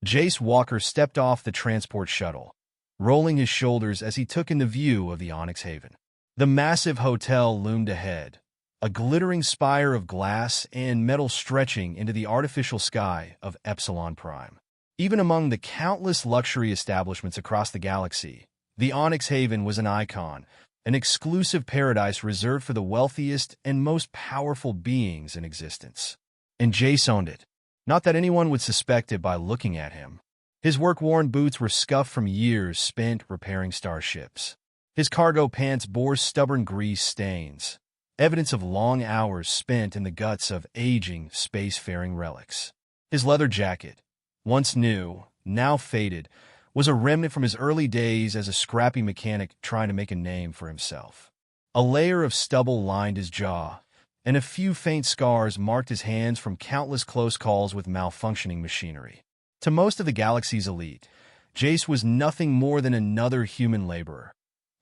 Jace Walker stepped off the transport shuttle, rolling his shoulders as he took in the view of the Onyx Haven. The massive hotel loomed ahead, a glittering spire of glass and metal stretching into the artificial sky of Epsilon Prime. Even among the countless luxury establishments across the galaxy, the Onyx Haven was an icon, an exclusive paradise reserved for the wealthiest and most powerful beings in existence. And Jace owned it. Not that anyone would suspect it by looking at him. His work-worn boots were scuffed from years spent repairing starships. His cargo pants bore stubborn grease stains, evidence of long hours spent in the guts of aging spacefaring relics. His leather jacket, once new, now faded, was a remnant from his early days as a scrappy mechanic trying to make a name for himself. A layer of stubble lined his jaw, and a few faint scars marked his hands from countless close calls with malfunctioning machinery. To most of the galaxy's elite, Jace was nothing more than another human laborer,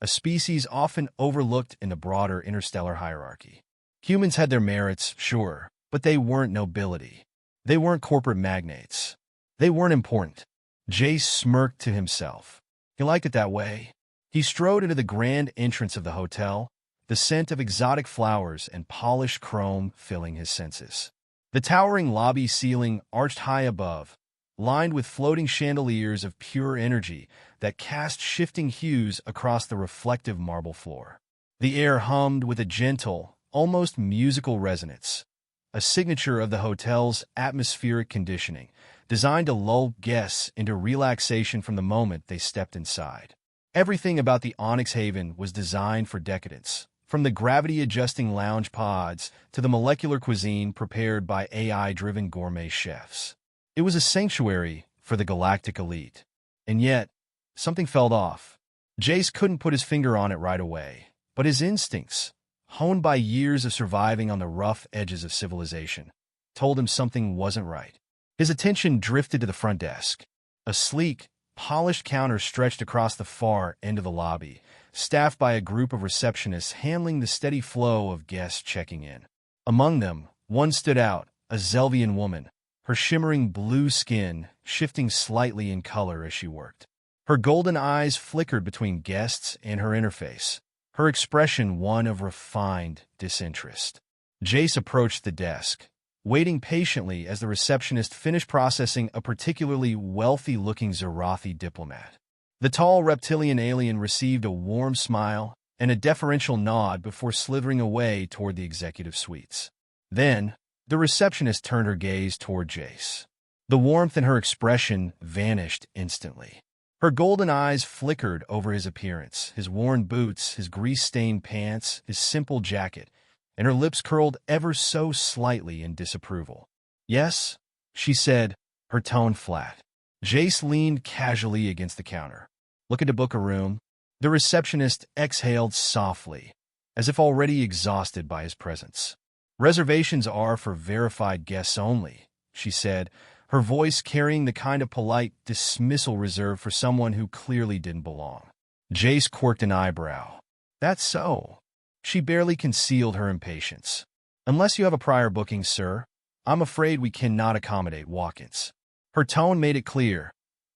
a species often overlooked in the broader interstellar hierarchy. Humans had their merits, sure, but they weren't nobility. They weren't corporate magnates. They weren't important. Jace smirked to himself. He liked it that way. He strode into the grand entrance of the hotel, the scent of exotic flowers and polished chrome filling his senses. The towering lobby ceiling arched high above, lined with floating chandeliers of pure energy that cast shifting hues across the reflective marble floor. The air hummed with a gentle, almost musical resonance, a signature of the hotel's atmospheric conditioning, designed to lull guests into relaxation from the moment they stepped inside. Everything about the Onyx Haven was designed for decadence, from the gravity-adjusting lounge pods to the molecular cuisine prepared by AI-driven gourmet chefs. It was a sanctuary for the galactic elite. And yet, something felt off. Jace couldn't put his finger on it right away, but his instincts, honed by years of surviving on the rough edges of civilization, told him something wasn't right. His attention drifted to the front desk. A sleek, polished counter stretched across the far end of the lobby, staffed by a group of receptionists handling the steady flow of guests checking in. Among them, one stood out, a Zelvian woman, her shimmering blue skin shifting slightly in color as she worked. Her golden eyes flickered between guests and her interface, her expression one of refined disinterest. Jace approached the desk, waiting patiently as the receptionist finished processing a particularly wealthy-looking Zerathi diplomat. The tall reptilian alien received a warm smile and a deferential nod before slithering away toward the executive suites. Then, the receptionist turned her gaze toward Jace. The warmth in her expression vanished instantly. Her golden eyes flickered over his appearance, his worn boots, his grease-stained pants, his simple jacket, and her lips curled ever so slightly in disapproval. "Yes," she said, her tone flat. Jace leaned casually against the counter. "Looking to book a room?" The receptionist exhaled softly, as if already exhausted by his presence. "Reservations are for verified guests only," she said, her voice carrying the kind of polite dismissal reserved for someone who clearly didn't belong. Jace quirked an eyebrow. "That's so." She barely concealed her impatience. "Unless you have a prior booking, sir, I'm afraid we cannot accommodate walk-ins." Her tone made it clear.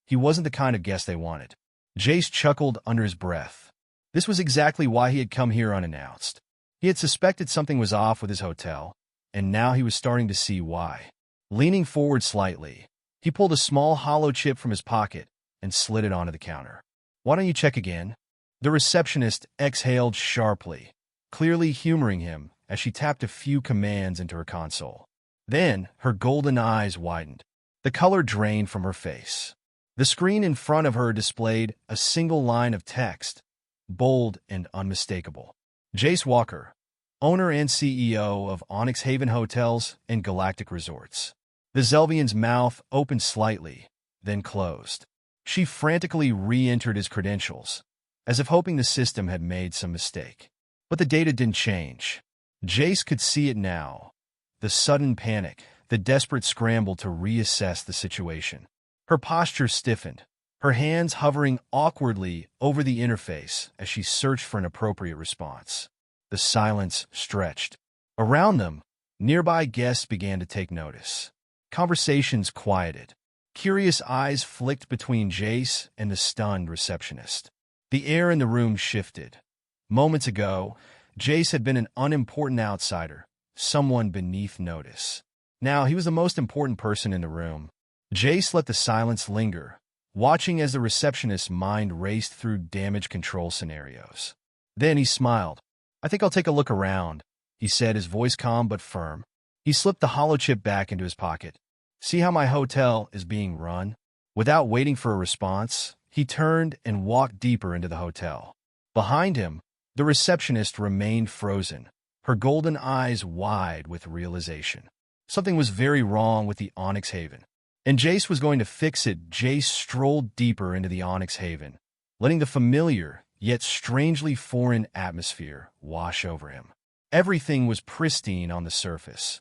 He wasn't the kind of guest they wanted. Jace chuckled under his breath. This was exactly why he had come here unannounced. He had suspected something was off with his hotel, and now he was starting to see why. Leaning forward slightly, he pulled a small hollow chip from his pocket and slid it onto the counter. "Why don't you check again?" The receptionist exhaled sharply, clearly humoring him as she tapped a few commands into her console. Then her golden eyes widened. The color drained from her face. The screen in front of her displayed a single line of text, bold and unmistakable. Jace Walker, owner and CEO of Onyx Haven Hotels and Galactic Resorts. The Zelvian's mouth opened slightly, then closed. She frantically re-entered his credentials, as if hoping the system had made some mistake. But the data didn't change. Jace could see it now. The sudden panic, the desperate scramble to reassess the situation. Her posture stiffened, her hands hovering awkwardly over the interface as she searched for an appropriate response. The silence stretched. Around them, nearby guests began to take notice. Conversations quieted. Curious eyes flicked between Jace and the stunned receptionist. The air in the room shifted. Moments ago, Jace had been an unimportant outsider, someone beneath notice. Now he was the most important person in the room. Jace let the silence linger, watching as the receptionist's mind raced through damage control scenarios. Then he smiled. "I think I'll take a look around," he said, his voice calm but firm. He slipped the hollow chip back into his pocket. "See how my hotel is being run?" Without waiting for a response, he turned and walked deeper into the hotel. Behind him, the receptionist remained frozen, her golden eyes wide with realization. Something was very wrong with the Onyx Haven, and Jace was going to fix it. Jace strolled deeper into the Onyx Haven, letting the familiar, yet strangely foreign atmosphere wash over him. Everything was pristine on the surface.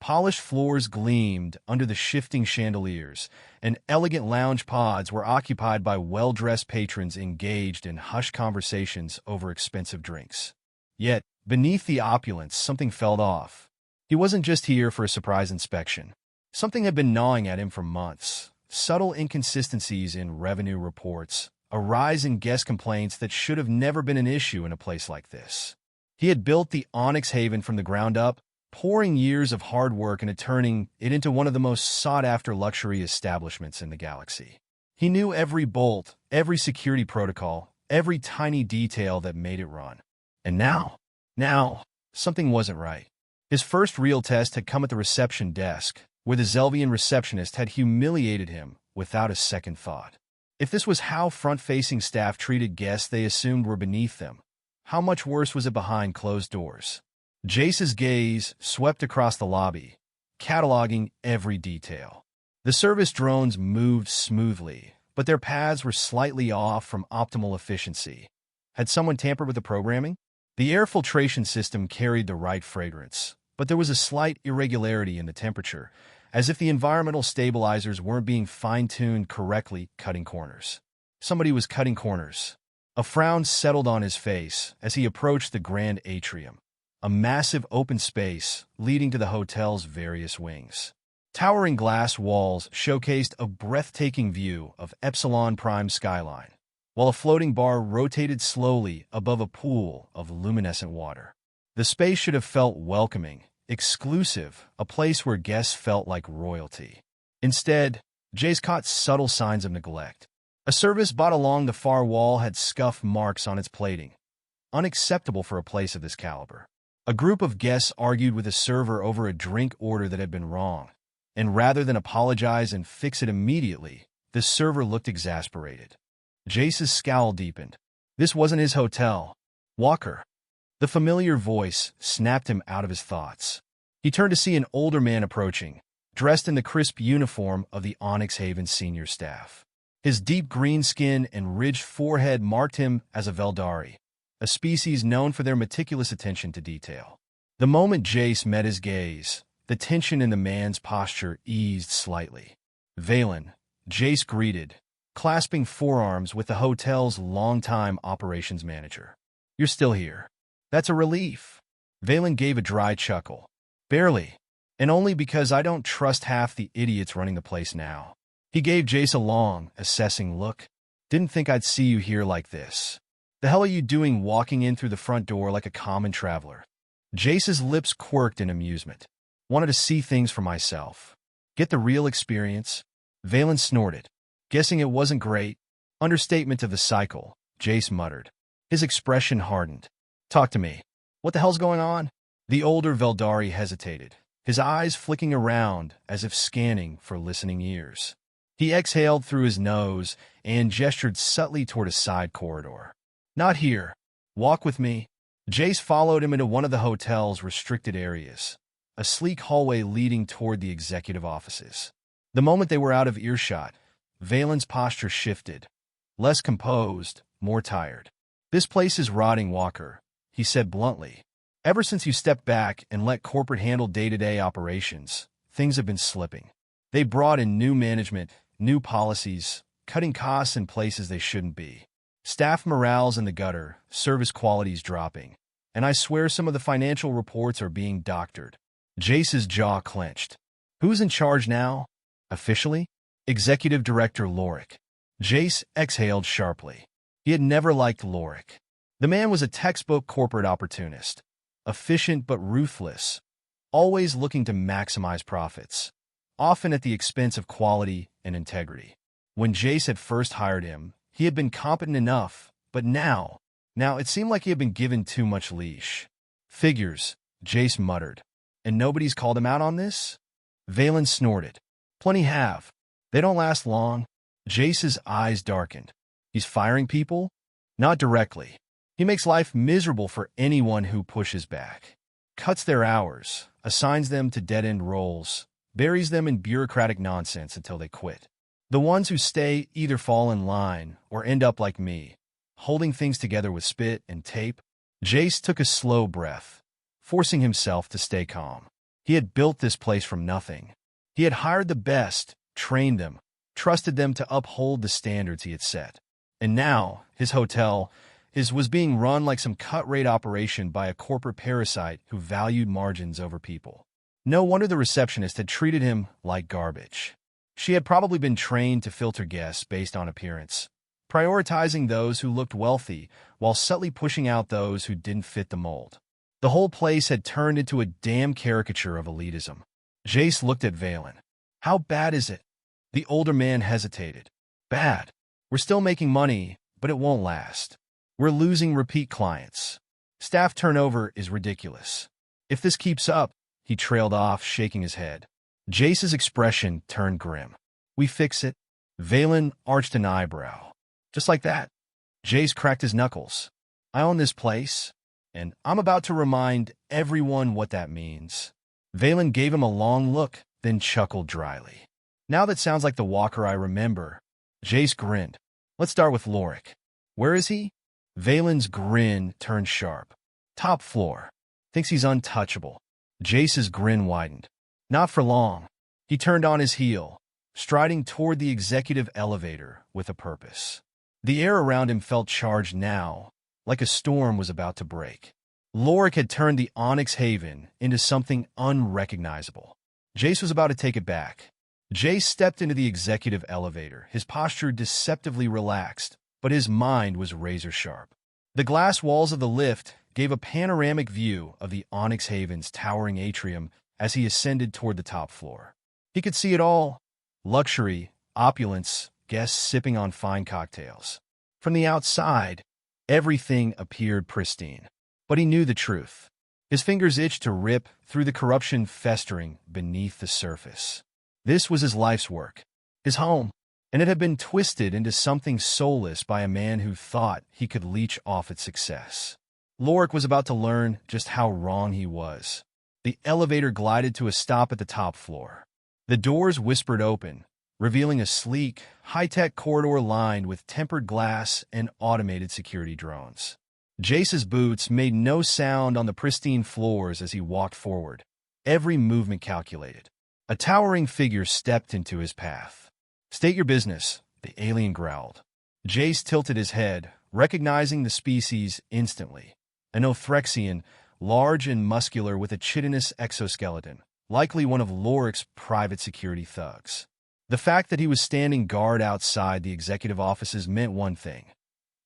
Polished floors gleamed under the shifting chandeliers, and elegant lounge pods were occupied by well-dressed patrons engaged in hushed conversations over expensive drinks. Yet, beneath the opulence, something felt off. He wasn't just here for a surprise inspection. Something had been gnawing at him for months. Subtle inconsistencies in revenue reports, a rise in guest complaints that should have never been an issue in a place like this. He had built the Onyx Haven from the ground up, pouring years of hard work into turning it into one of the most sought-after luxury establishments in the galaxy. He knew every bolt, every security protocol, every tiny detail that made it run. And now, something wasn't right. His first real test had come at the reception desk, where the Zelvian receptionist had humiliated him without a second thought. If this was how front-facing staff treated guests they assumed were beneath them, how much worse was it behind closed doors? Jace's gaze swept across the lobby, cataloging every detail. The service drones moved smoothly, but their paths were slightly off from optimal efficiency. Had someone tampered with the programming? The air filtration system carried the right fragrance, but there was a slight irregularity in the temperature, as if the environmental stabilizers weren't being fine-tuned correctly, cutting corners. Somebody was cutting corners. A frown settled on his face as he approached the grand atrium, a massive open space leading to the hotel's various wings. Towering glass walls showcased a breathtaking view of Epsilon Prime skyline, while a floating bar rotated slowly above a pool of luminescent water. The space should have felt welcoming, exclusive, a place where guests felt like royalty. Instead, Jace caught subtle signs of neglect. A service bought along the far wall had scuff marks on its plating, unacceptable for a place of this caliber. A group of guests argued with a server over a drink order that had been wrong, and rather than apologize and fix it immediately, the server looked exasperated. Jace's scowl deepened. This wasn't his hotel. Walker. The familiar voice snapped him out of his thoughts. He turned to see an older man approaching, dressed in the crisp uniform of the Onyx Haven senior staff. His deep green skin and ridged forehead marked him as a Veldari, a species known for their meticulous attention to detail. The moment Jace met his gaze, the tension in the man's posture eased slightly. "Valen," Jace greeted, clasping forearms with the hotel's longtime operations manager. "You're still here. That's a relief." Valen gave a dry chuckle. "Barely, and only because I don't trust half the idiots running the place now." He gave Jace a long, assessing look. "Didn't think I'd see you here like this. The hell are you doing walking in through the front door like a common traveler?" Jace's lips quirked in amusement. "Wanted to see things for myself. Get the real experience." Valen snorted. "Guessing it wasn't great." "Understatement of the cycle," Jace muttered. His expression hardened. "Talk to me. What the hell's going on?" The older Veldari hesitated, his eyes flicking around as if scanning for listening ears. He exhaled through his nose and gestured subtly toward a side corridor. "Not here. Walk with me." Jace followed him into one of the hotel's restricted areas, a sleek hallway leading toward the executive offices. The moment they were out of earshot, Valen's posture shifted. Less composed, more tired. "This place is rotting, Walker," he said bluntly. "Ever since you stepped back and let corporate handle day-to-day operations, things have been slipping. They brought in new management, new policies, cutting costs in places they shouldn't be. Staff morale's in the gutter, service quality's dropping, and I swear some of the financial reports are being doctored." Jace's jaw clenched. "Who's in charge now? Officially?" Executive Director Lorik. Jace exhaled sharply. He had never liked Lorik. The man was a textbook corporate opportunist, efficient but ruthless, always looking to maximize profits, often at the expense of quality and integrity. When Jace had first hired him, he had been competent enough, but now it seemed like he had been given too much leash. Figures, Jace muttered. And nobody's called him out on this? Valen snorted. Plenty have. They don't last long. Jace's eyes darkened. He's firing people? Not directly. He makes life miserable for anyone who pushes back. Cuts their hours, assigns them to dead-end roles, buries them in bureaucratic nonsense until they quit. The ones who stay either fall in line or end up like me, holding things together with spit and tape. Jace took a slow breath, forcing himself to stay calm. He had built this place from nothing. He had hired the best, trained them, trusted them to uphold the standards he had set. And now, his hotel was being run like some cut-rate operation by a corporate parasite who valued margins over people. No wonder the receptionist had treated him like garbage. She had probably been trained to filter guests based on appearance, prioritizing those who looked wealthy while subtly pushing out those who didn't fit the mold. The whole place had turned into a damn caricature of elitism. Jace looked at Valen. How bad is it? The older man hesitated. Bad. We're still making money, but it won't last. We're losing repeat clients. Staff turnover is ridiculous. If this keeps up, he trailed off, shaking his head. Jace's expression turned grim. We fix it. Valen arched an eyebrow. Just like that. Jace cracked his knuckles. I own this place, and I'm about to remind everyone what that means. Valen gave him a long look, then chuckled dryly. Now that sounds like the Walker I remember. Jace grinned. Let's start with Lorik. Where is he? Valen's grin turned sharp. Top floor. Thinks he's untouchable. Jace's grin widened. Not for long. He turned on his heel, striding toward the executive elevator with a purpose. The air around him felt charged now, like a storm was about to break. Lorik had turned the Onyx Haven into something unrecognizable. Jace was about to take it back. Jace stepped into the executive elevator, his posture deceptively relaxed, but his mind was razor-sharp. The glass walls of the lift gave a panoramic view of the Onyx Haven's towering atrium as he ascended toward the top floor. He could see it all: luxury, opulence, guests sipping on fine cocktails. From the outside, everything appeared pristine. But he knew the truth. His fingers itched to rip through the corruption festering beneath the surface. This was his life's work, his home, and it had been twisted into something soulless by a man who thought he could leech off its success. Lorik was about to learn just how wrong he was. The elevator glided to a stop at the top floor. The doors whispered open, revealing a sleek, high-tech corridor lined with tempered glass and automated security drones. Jace's boots made no sound on the pristine floors as he walked forward, every movement calculated. A towering figure stepped into his path. State your business, the alien growled. Jace tilted his head, recognizing the species instantly. An Othrexian, large and muscular with a chitinous exoskeleton, likely one of Lorik's private security thugs. The fact that he was standing guard outside the executive offices meant one thing.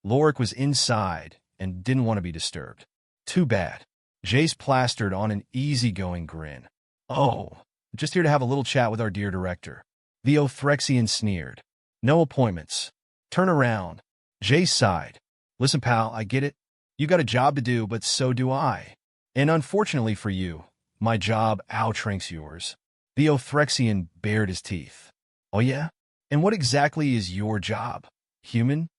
Lorik was inside and didn't want to be disturbed. Too bad. Jace plastered on an easygoing grin. Oh, just here to have a little chat with our dear director. The Othrexian sneered. No appointments. Turn around. Jace sighed. Listen, pal, I get it. You got a job to do, but so do I. And unfortunately for you, my job outranks yours. The Othrexian bared his teeth. Oh yeah? And what exactly is your job? Human?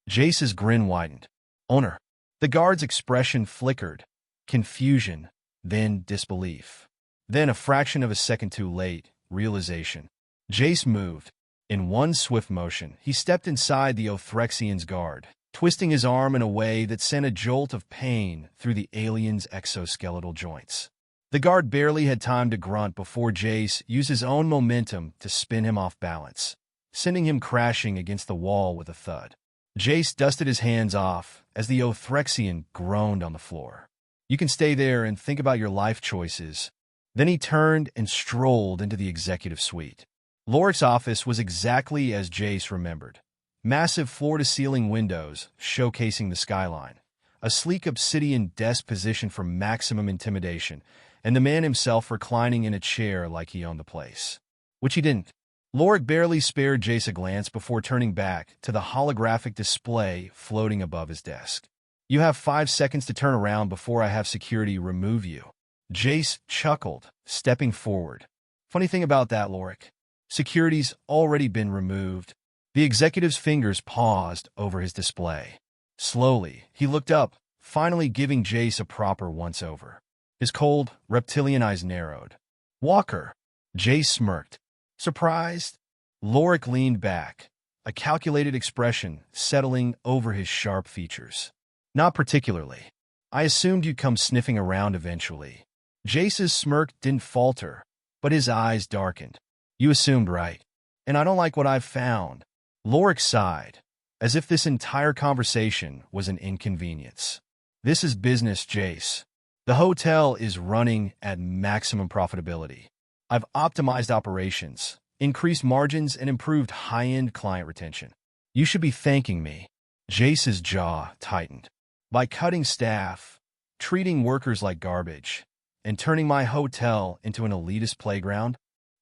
Jace's grin widened. Owner. The guard's expression flickered. Confusion, then disbelief. Then, a fraction of a second too late, realization. Jace moved. In one swift motion, he stepped inside the Othrexian's guard, twisting his arm in a way that sent a jolt of pain through the alien's exoskeletal joints. The guard barely had time to grunt before Jace used his own momentum to spin him off balance, sending him crashing against the wall with a thud. Jace dusted his hands off as the Othrexian groaned on the floor. You can stay there and think about your life choices. Then he turned and strolled into the executive suite. Lorik's office was exactly as Jace remembered. Massive floor-to-ceiling windows showcasing the skyline, a sleek obsidian desk positioned for maximum intimidation, and the man himself reclining in a chair like he owned the place. Which he didn't. Lorik barely spared Jace a glance before turning back to the holographic display floating above his desk. "You have 5 seconds to turn around before I have security remove you." Jace chuckled, stepping forward. "Funny thing about that, Lorik. Security's already been removed." The executive's fingers paused over his display. Slowly, he looked up, finally giving Jace a proper once-over. His cold, reptilian eyes narrowed. "Walker." Jace smirked. "Surprised?" Lorik leaned back, a calculated expression settling over his sharp features. "Not particularly. I assumed you'd come sniffing around eventually." Jace's smirk didn't falter, but his eyes darkened. "You assumed right. And I don't like what I've found." Lorik sighed, as if this entire conversation was an inconvenience. "This is business, Jace. The hotel is running at maximum profitability. I've optimized operations, increased margins, and improved high-end client retention. You should be thanking me." Jace's jaw tightened. "By cutting staff, treating workers like garbage, and turning my hotel into an elitist playground?"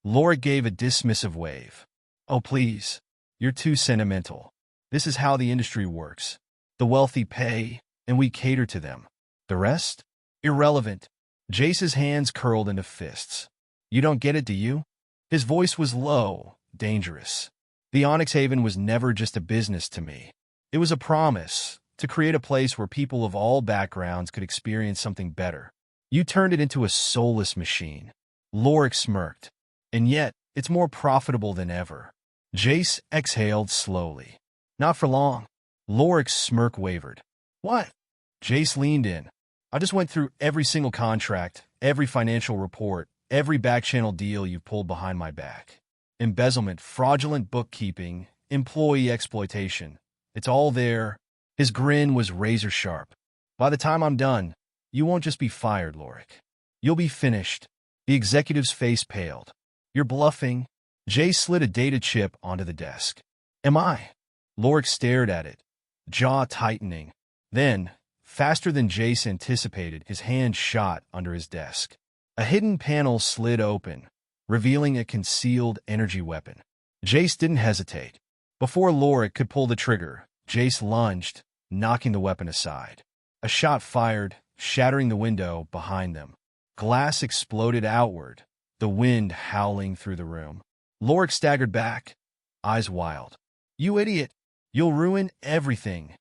Lorik gave a dismissive wave. "Oh, please. You're too sentimental. This is how the industry works. The wealthy pay, and we cater to them. The rest? Irrelevant." Jace's hands curled into fists. "You don't get it, do you?" His voice was low, dangerous. "The Onyx Haven was never just a business to me. It was a promise to create a place where people of all backgrounds could experience something better. You turned it into a soulless machine." Lorik smirked. "And yet, it's more profitable than ever." Jace exhaled slowly. "Not for long." Lorik's smirk wavered. "What?" Jace leaned in. "I just went through every single contract, every financial report, every back-channel deal you've pulled behind my back. Embezzlement, fraudulent bookkeeping, employee exploitation. It's all there." His grin was razor-sharp. "By the time I'm done, you won't just be fired, Lorik. You'll be finished." The executive's face paled. "You're bluffing." Jace slid a data chip onto the desk. "Am I?" Lorik stared at it, jaw tightening. Then, faster than Jace anticipated, his hand shot under his desk. A hidden panel slid open, revealing a concealed energy weapon. Jace didn't hesitate. Before Lorik could pull the trigger, Jace lunged, knocking the weapon aside. A shot fired, shattering the window behind them. Glass exploded outward, the wind howling through the room. Lorik staggered back, eyes wild. "You idiot! You'll ruin everything."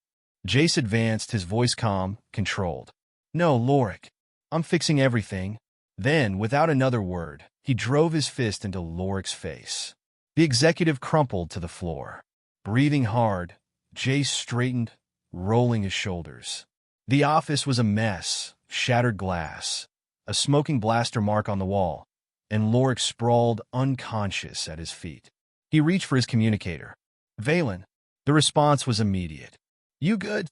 Jace advanced, his voice calm, controlled. "No, Lorik. I'm fixing everything." Then, without another word, he drove his fist into Lorik's face. The executive crumpled to the floor. Breathing hard, Jace straightened, rolling his shoulders. The office was a mess, shattered glass, a smoking blaster mark on the wall, and Lorik sprawled unconscious at his feet. He reached for his communicator. "Valen." The response was immediate. "You good?"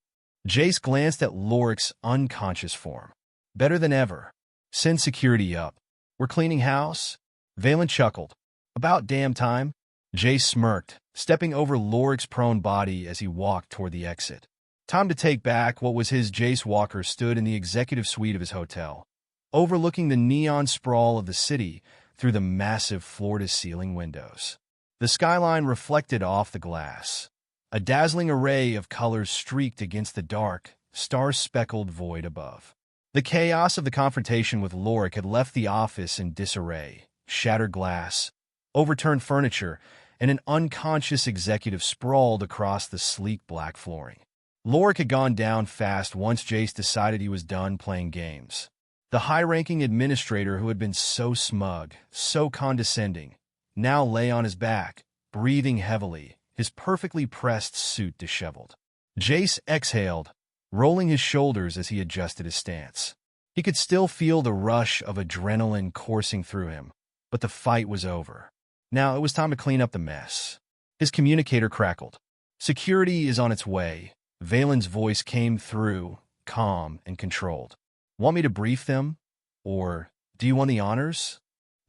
Jace glanced at Lorik's unconscious form. "Better than ever. Send security up. We're cleaning house?" Valen chuckled. "About damn time." Jace smirked, stepping over Lorik's prone body as he walked toward the exit. Time to take back what was his. Jace Walker stood in the executive suite of his hotel, overlooking the neon sprawl of the city through the massive floor-to-ceiling windows. The skyline reflected off the glass. A dazzling array of colors streaked against the dark, star-speckled void above. The chaos of the confrontation with Lorik had left the office in disarray. Shattered glass, overturned furniture, and an unconscious executive sprawled across the sleek black flooring. Lorik had gone down fast once Jace decided he was done playing games. The high-ranking administrator who had been so smug, so condescending, now lay on his back, breathing heavily, his perfectly pressed suit disheveled. Jace exhaled, rolling his shoulders as he adjusted his stance. He could still feel the rush of adrenaline coursing through him, but the fight was over. Now it was time to clean up the mess. His communicator crackled. "Security is on its way." Valen's voice came through, calm and controlled. "Want me to brief them? Or do you want the honors?"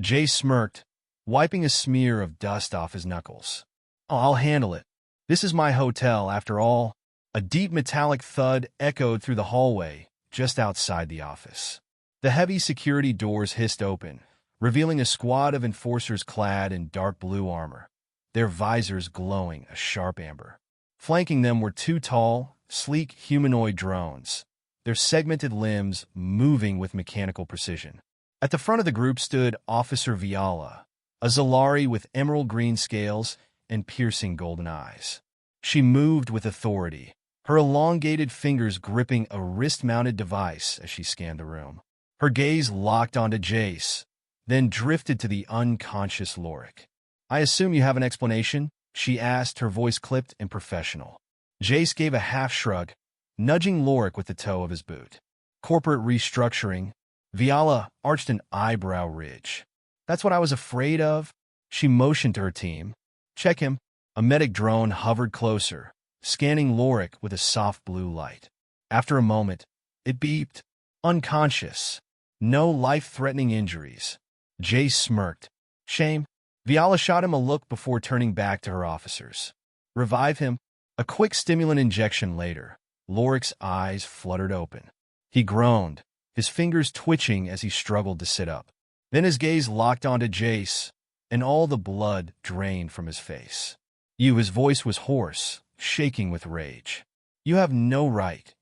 Jace smirked. wiping a smear of dust off his knuckles. "Oh, I'll handle it. This is my hotel, after all." A deep metallic thud echoed through the hallway just outside the office. The heavy security doors hissed open, revealing a squad of enforcers clad in dark blue armor, their visors glowing a sharp amber. Flanking them were two tall, sleek humanoid drones, their segmented limbs moving with mechanical precision. At the front of the group stood Officer Viala, a Zalari with emerald green scales and piercing golden eyes. She moved with authority, her elongated fingers gripping a wrist-mounted device as she scanned the room. Her gaze locked onto Jace, then drifted to the unconscious Lorik. "I assume you have an explanation?" she asked, her voice clipped and professional. Jace gave a half-shrug, nudging Lorik with the toe of his boot. "Corporate restructuring." Viala arched an eyebrow ridge. "That's what I was afraid of." She motioned to her team. "Check him." A medic drone hovered closer, scanning Lorik with a soft blue light. After a moment, it beeped. "Unconscious. No life-threatening injuries." Jace smirked. "Shame." Viala shot him a look before turning back to her officers. "Revive him." A quick stimulant injection later, Lorik's eyes fluttered open. He groaned, his fingers twitching as he struggled to sit up. Then his gaze locked onto Jace, and all the blood drained from his face. His voice was hoarse, shaking with rage. "You have no right."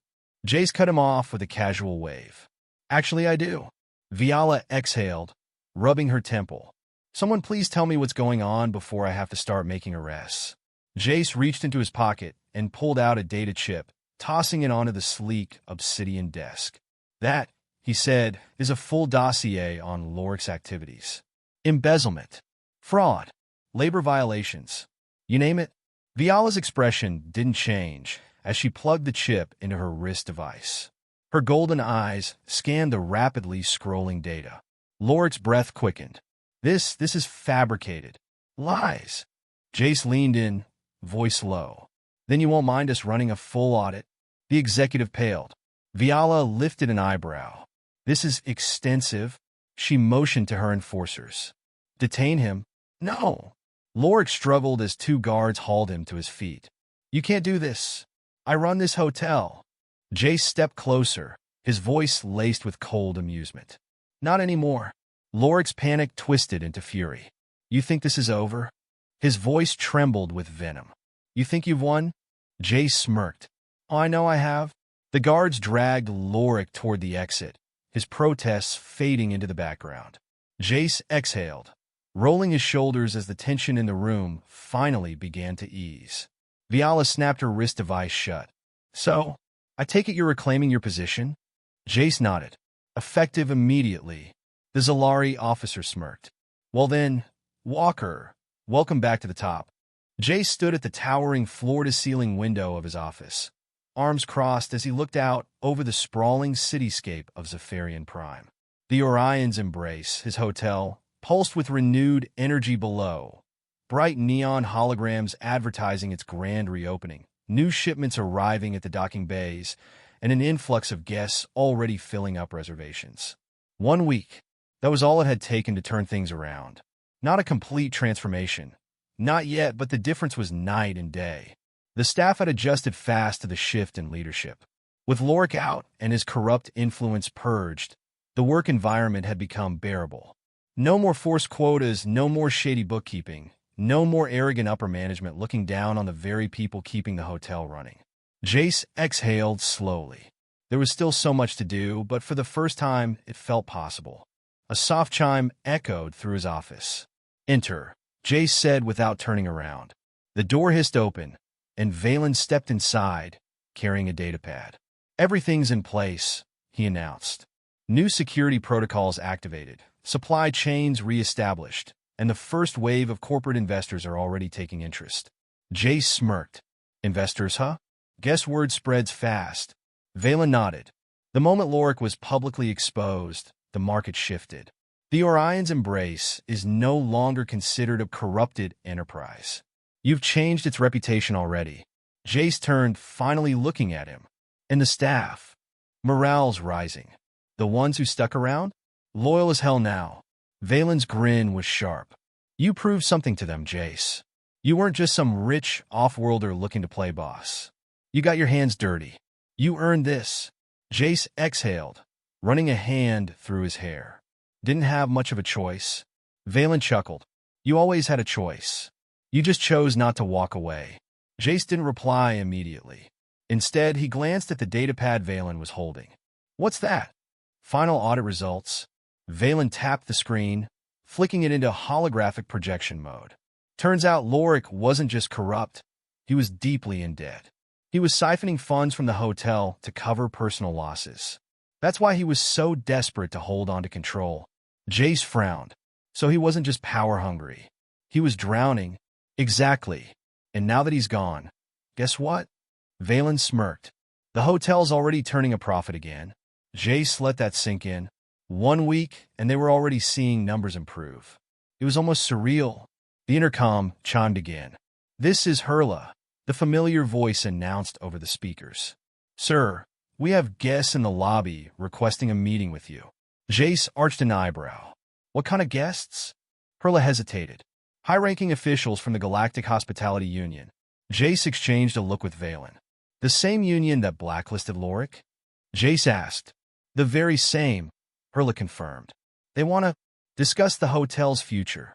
Jace cut him off with a casual wave. "Actually, I do." Viala exhaled, rubbing her temple. "Someone please tell me what's going on before I have to start making arrests." Jace reached into his pocket and pulled out a data chip, tossing it onto the sleek obsidian desk. "That," he said, "is a full dossier on Lorik's activities. Embezzlement, fraud, labor violations. You name it." Viala's expression didn't change as she plugged the chip into her wrist device. Her golden eyes scanned the rapidly scrolling data. Lorik's breath quickened. This is fabricated. Lies." Jace leaned in, voice low. "Then you won't mind us running a full audit?" The executive paled. Viala lifted an eyebrow. "This is extensive." She motioned to her enforcers. "Detain him." "No." Lorik struggled as two guards hauled him to his feet. "You can't do this. I run this hotel." Jace stepped closer, his voice laced with cold amusement. "Not anymore." Lorik's panic twisted into fury. "You think this is over?" His voice trembled with venom. "You think you've won?" Jace smirked. "Oh, I know I have." The guards dragged Lorik toward the exit, his protests fading into the background. Jace exhaled, rolling his shoulders as the tension in the room finally began to ease. Viala snapped her wrist device shut. "So, I take it you're reclaiming your position?" Jace nodded. "Effective immediately." The Zalari officer smirked. "Well then, Walker, welcome back to the top." Jace stood at the towering floor-to-ceiling window of his office, arms crossed as he looked out over the sprawling cityscape of Zephyrian Prime. The Orion's Embrace, his hotel, pulsed with renewed energy below, bright neon holograms advertising its grand reopening, new shipments arriving at the docking bays, and an influx of guests already filling up reservations. 1 week. That was all it had taken to turn things around. Not a complete transformation. Not yet, but the difference was night and day. The staff had adjusted fast to the shift in leadership. With Lorik out and his corrupt influence purged, the work environment had become bearable. No more forced quotas, no more shady bookkeeping, no more arrogant upper management looking down on the very people keeping the hotel running. Jace exhaled slowly. There was still so much to do, but for the first time, it felt possible. A soft chime echoed through his office. "Enter," Jace said without turning around. The door hissed open, and Valen stepped inside, carrying a datapad. "Everything's in place," he announced. New security protocols activated, supply chains reestablished, and the first wave of corporate investors are already taking interest. Jace smirked. "Investors, huh?" "Guess word spreads fast." Valen nodded. The moment Lorik was publicly exposed, the market shifted. The Orion's Embrace is no longer considered a corrupted enterprise. You've changed its reputation already. Jace turned, finally looking at him. And the staff. Morale's rising. The ones who stuck around? Loyal as hell now. Valen's grin was sharp. You proved something to them, Jace. You weren't just some rich off-worlder looking to play boss. You got your hands dirty. You earned this. Jace exhaled, running a hand through his hair. Didn't have much of a choice. Valen chuckled. You always had a choice. You just chose not to walk away. Jace didn't reply immediately. Instead, he glanced at the datapad Valen was holding. What's that? Final audit results. Valen tapped the screen, flicking it into holographic projection mode. Turns out Lorik wasn't just corrupt, he was deeply in debt. He was siphoning funds from the hotel to cover personal losses. That's why he was so desperate to hold on to control. Jace frowned. So he wasn't just power-hungry. He was drowning. Exactly. And now that he's gone, guess what? Valen smirked. The hotel's already turning a profit again. Jace let that sink in. 1 week, and they were already seeing numbers improve. It was almost surreal. The intercom chimed again. This is Hurla, the familiar voice announced over the speakers. Sir, we have guests in the lobby requesting a meeting with you. Jace arched an eyebrow. What kind of guests? Hurla hesitated. High-ranking officials from the Galactic Hospitality Union. Jace exchanged a look with Valen. The same union that blacklisted Lorik? Jace asked. The very same, Hurla confirmed. They want to discuss the hotel's future.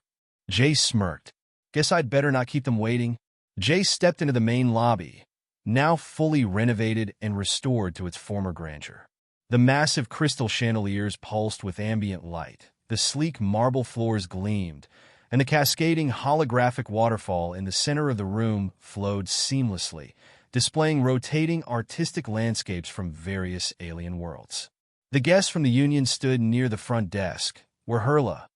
Jace smirked. Guess I'd better not keep them waiting. Jace stepped into the main lobby, now fully renovated and restored to its former grandeur. The massive crystal chandeliers pulsed with ambient light, the sleek marble floors gleamed, and the cascading holographic waterfall in the center of the room flowed seamlessly, displaying rotating artistic landscapes from various alien worlds. The guests from the Union stood near the front desk, where Hurla,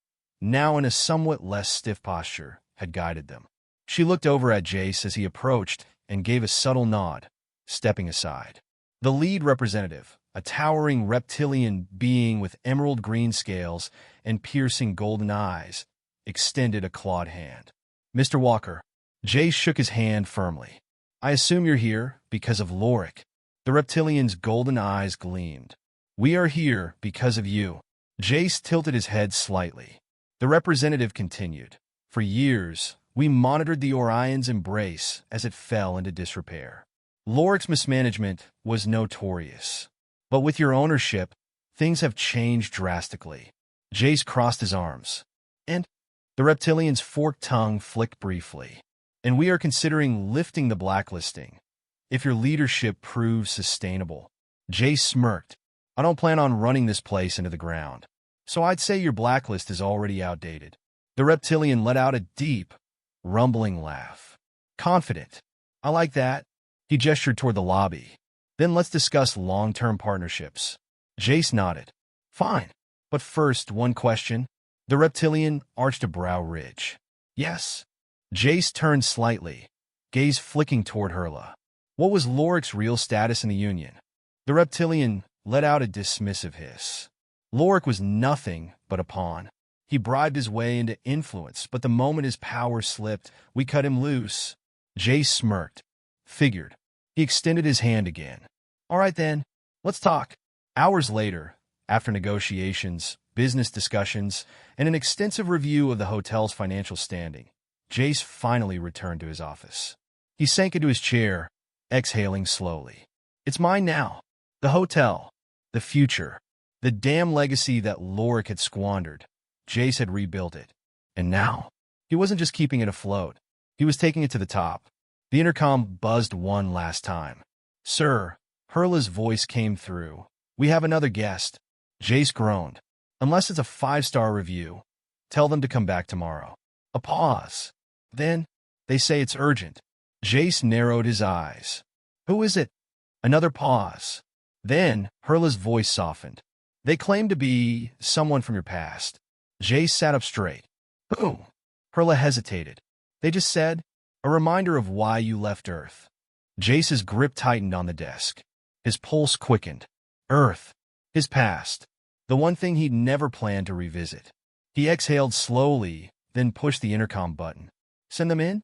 now in a somewhat less stiff posture, had guided them. She looked over at Jace as he approached and gave a subtle nod, stepping aside. The lead representative, a towering reptilian being with emerald green scales and piercing golden eyes, extended a clawed hand. Mr. Walker. Jace shook his hand firmly. I assume you're here because of Lorik. The reptilian's golden eyes gleamed. We are here because of you. Jace tilted his head slightly. The representative continued. For years, we monitored the Orion's embrace as it fell into disrepair. Lorik's mismanagement was notorious. But with your ownership, things have changed drastically. Jace crossed his arms. And the reptilian's forked tongue flicked briefly. And we are considering lifting the blacklisting, if your leadership proves sustainable. Jace smirked. I don't plan on running this place into the ground. So I'd say your blacklist is already outdated. The reptilian let out a deep, rumbling laugh. Confident. I like that. He gestured toward the lobby. Then let's discuss long-term partnerships. Jace nodded. Fine. But first, one question. The reptilian arched a brow ridge. Yes. Jace turned slightly, gaze flicking toward Hurla. What was Lorik's real status in the Union? The reptilian let out a dismissive hiss. Lorik was nothing but a pawn. He bribed his way into influence, but the moment his power slipped, we cut him loose. Jace smirked. Figured. He extended his hand again. All right then, let's talk. Hours later, after negotiations, business discussions, and an extensive review of the hotel's financial standing, Jace finally returned to his office. He sank into his chair, exhaling slowly. It's mine now. The hotel. The future. The damn legacy that Lorik had squandered. Jace had rebuilt it. And now, he wasn't just keeping it afloat. He was taking it to the top. The intercom buzzed one last time. Sir, Hurla's voice came through. We have another guest. Jace groaned. Unless it's a 5-star review, tell them to come back tomorrow. A pause. Then, they say it's urgent. Jace narrowed his eyes. Who is it? Another pause. Then, Hurla's voice softened. They claim to be someone from your past. Jace sat up straight. Who? Hurla hesitated. They just said, a reminder of why you left Earth. Jace's grip tightened on the desk. His pulse quickened. Earth. His past. The one thing he'd never planned to revisit. He exhaled slowly, then pushed the intercom button. Send them in?